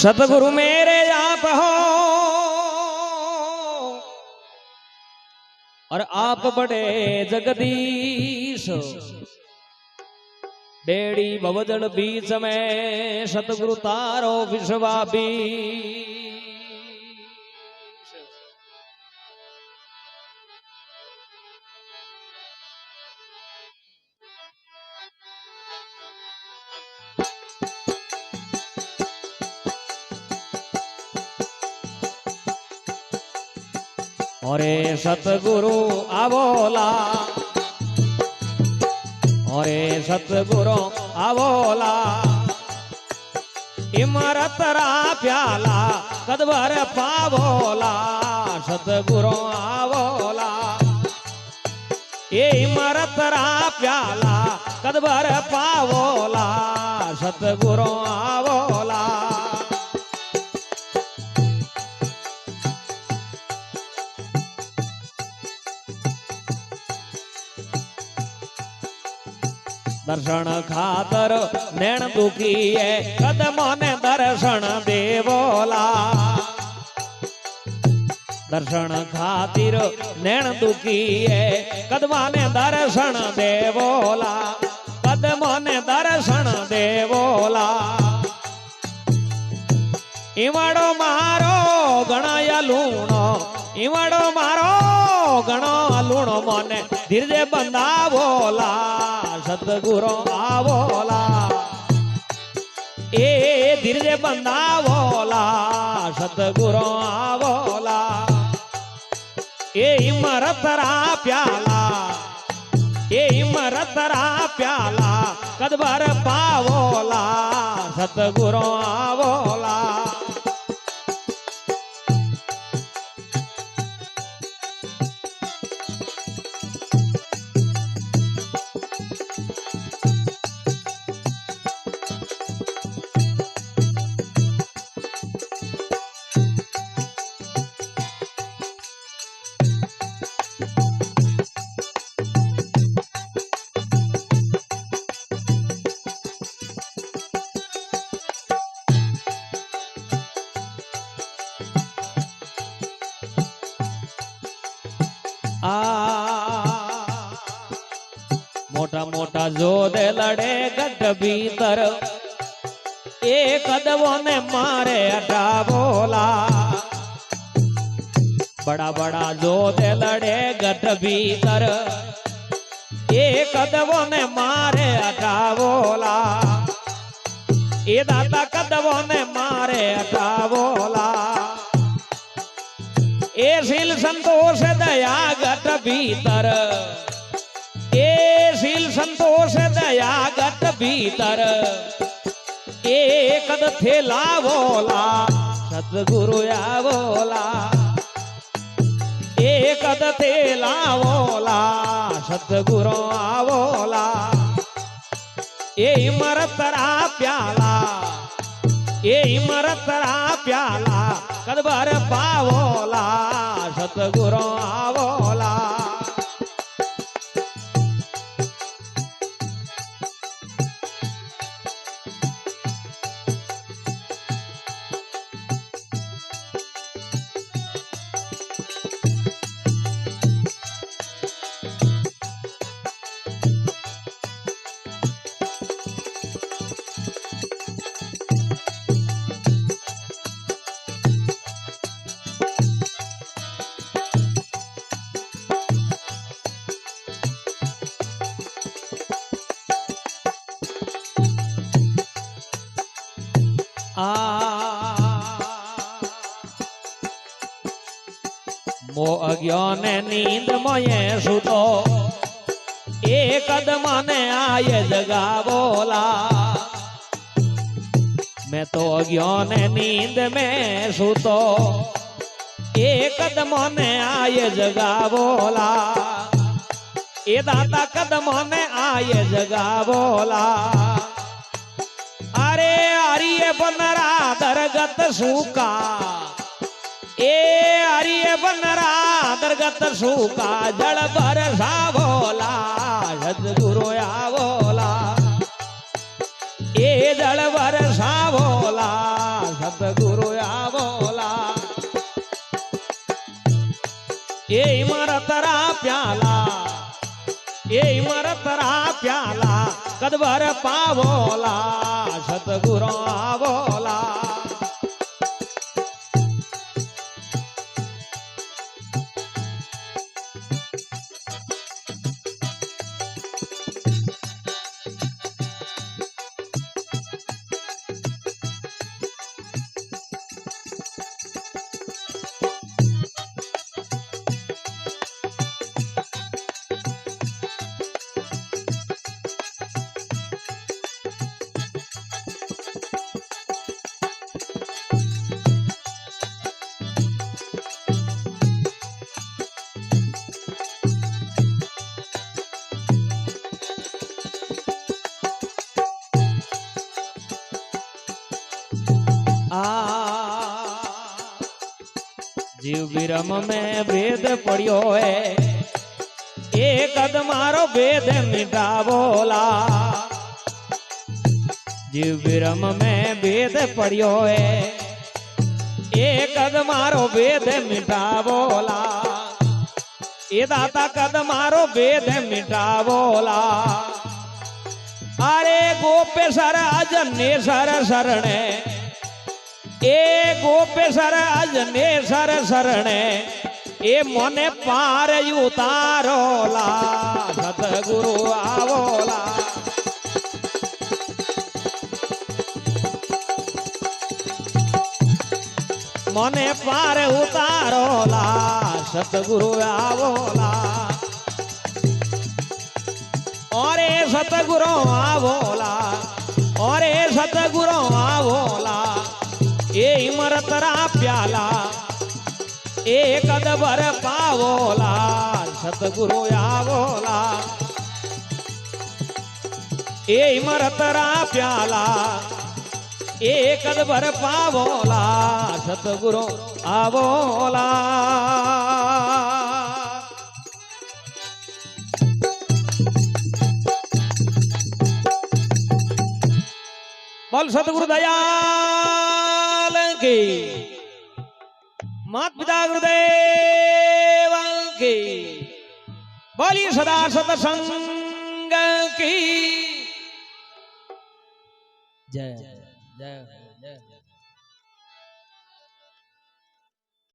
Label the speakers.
Speaker 1: सतगुरु मेरे आप हो और आप बड़े जगदीश। बेड़ी भवजल बीच में सतगुरु तारो विश्वाबी। अरे सतगुरु आवोला, अरे सतगुरु आवोला, इमरत रा प्याला कदबर पावोला। सतगुरु आवोला, ये इमरत रा प्याला कदबर पावोला। सतगुरु आवोला, दर्शन खातर नैन दुखी है कदमों ने दर्शन देवोला। दर्शन खातिर नैन दुखी है कदमों ने दर्शन देवोला। कदमों ने दर्शन देवोला। इवड़ो मारो गणाया लूणो, इवड़ो मारो गणो लूणो मोने धीरजे बंधावोला। सतगुरु आवोला, ए धीरजे बंधावोला। सतगुरु आवोला, ए इमरत रा प्याला, ए इमरत रा प्याला कदबर पावोला। सतगुरु आवोला, मोटा मोटा जोदे लड़े गढ़ भीतर, एक कदमों ने मारे अटा बोला। बड़ा बड़ा जोदे लड़े गढ़ भीतर, एक कदमों ने मारे अटा बोला। ये दाता कदमों ने मारे अटा बोला। ए शील संतोष दया गट भीतर, ए शील संतोष दया गट भीतर, ए कद थेला बोला। सतगुरु आवोला, ए कद थेला बोला। सतगुरु आवोला, ए इमरत रा प्याला, ए इमरत रा प्याला कदबर पावोला। सतगुरु आवोला, मो अज्ञान नींद मोये सुतो, एक कदम ने आये जगा बोला। मैं तो अज्ञान नींद में सुतो, एक कदम ने आये जगा बोला। ए दाता कदम ने आये जगा बोला। अरे आर्य बनरा दरगत सूका, ए आर्य बनरा दरगत सूका जल बरसा बोला। सतगुरु आवोला, ए जल बरसा बोला। सतगुरु એ મારા તરા પ્યાલા એ મારા તરા પ્યાલા કદબર પાવોલા સતગુરુ આવોલા जीव विरम में भेद पड़ियो है एक कद मारो भेद मिटावोला जीव विरम में भेद पड़ियो है एक कद मारो भेद मिटावोला ये दाता कद मारो भेद मिटावोला अरे गोपेश्वर अजने सर शरणे ए गोपेश्वर अजने सर शरणे ए मोने पार उतारोला सतगुरु आवोला मोने पार उतारोला सतगुरु आवोला और सतगुरु आवोला और सतगुरु आवोला ए इमरतरा प्याला ए कदबर पावोला सतगुरु आवोला ए इमरतरा प्याला ए कदबर पावोला सतगुरु आवोला बोल सतगुरु दयाल की मात पिता गुरुदेव की बोली सदा सतसंग की जय जय जय।